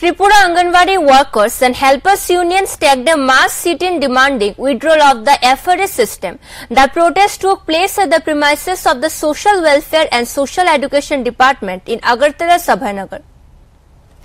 Tripura Anganwadi Workers and Helpers Union staged a mass sit-in demanding withdrawal of the FRS system. The protest took place at the premises of the Social Welfare and Social Education Department in Agartala Sabhanagar.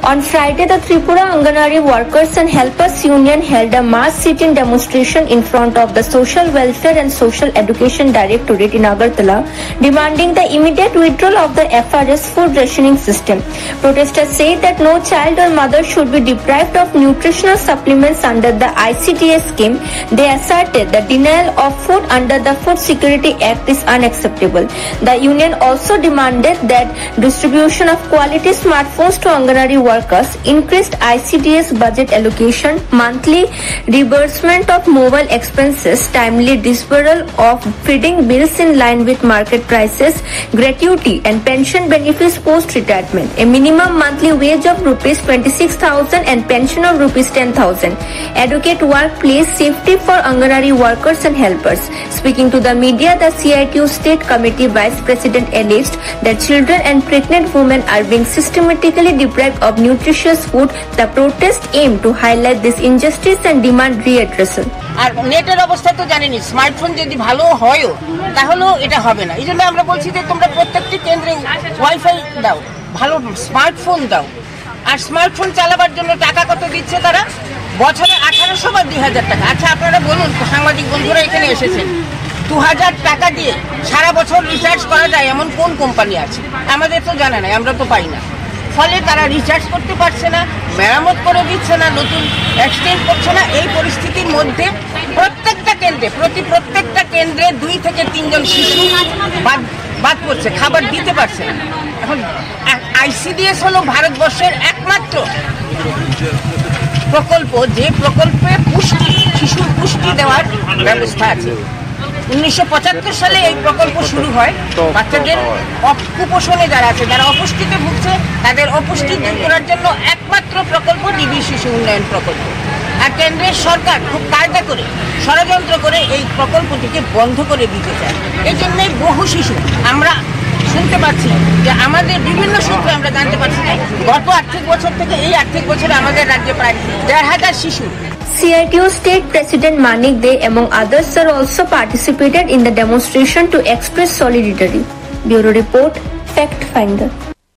On Friday, the Tripura Anganwadi Workers and Helpers Union held a mass sit-in demonstration in front of the Social Welfare and Social Education Directorate in Agartala, demanding the immediate withdrawal of the FRS food rationing system. Protesters said that no child or mother should be deprived of nutritional supplements under the ICDS scheme. They asserted the denial of food under the Food Security Act is unacceptable. The union also demanded that distribution of quality smartphones to Anganwadi workers, increased ICDS budget allocation, monthly reimbursement of mobile expenses, timely disbursal of feeding bills in line with market prices, gratuity and pension benefits post-retirement, a minimum monthly wage of rupees 26,000 and pension of rupees 10,000, adequate workplace safety for Anganwadi workers and helpers. Speaking to the media, the CITU State Committee Vice President alleged that children and pregnant women are being systematically deprived of nutritious food. The protest aimed to highlight this injustice and demand readdressal. আর নেটের অবস্থা তো জানেনি, smartphone যদি ভালো হয়ও তাহলেও এটা হবে না। এই জন্য আমরা বলছি যে তোমরা প্রত্যেকটি কেন্দ্রে ওয়াইফাই দাও, ভালো স্মার্টফোন দাও। আর স্মার্টফোন চালাবার জন্য টাকা কত দিচ্ছে তারা? বছরে 1800 বা 2000 টাকা। আচ্ছা আপনারা বলুন, সাংবাদিক বন্ধুরা এখানে এসেছেন, 2000 টাকা দিয়ে সারা বছর রিচার্জ করা যায় এমন কোন কোম্পানি আছে? আমাদের তো জানা নাই, আমরা তো পাই না। ফলে তারা রিচার্জ করতে পারছে না, মেরামত করে দিচ্ছে না, নতুন এক্সচেঞ্জ করছে না। এই পরিস্থিতির মধ্যে প্রত্যেকটা কেন্দ্রে 2 থেকে 3 জন শিশু বাদ পড়ছে, খাবার দিতে পারছে না। এখন আইসিডিএস হলো ভারতবর্ষের একমাত্র প্রকল্প যে প্রকল্পে শিশুর পুষ্টি দেওয়ার ব্যবস্থা আছে। 1975 সালে এই প্রকল্প শুরু হয়। বাচ্চাদের কুপোষণে যারা আছে, যারা অপুষ্টিতে ভুগছে, তাদের অপুষ্টি দূর করার জন্য একমাত্র প্রকল্প ডিবি শিশু উন্নয়ন প্রকল্প। আর কেন্দ্রের সরকার খুব কায়দা করে ষড়যন্ত্র করে এই প্রকল্পটিকে বন্ধ করে দিতে চায়। এই জন্যই বহু শিশু আমরা শুনতে পাচ্ছি যে আমাদের বিভিন্ন সূত্রে আমরা জানতে পারছি যে গত আর্থিক বছর থেকে এই আর্থিক বছরে আমাদের রাজ্যে প্রায় 1,500 শিশু। CITU State President Manik De among others are also participated in the demonstration to express solidarity. Bureau Report, Fact Finder.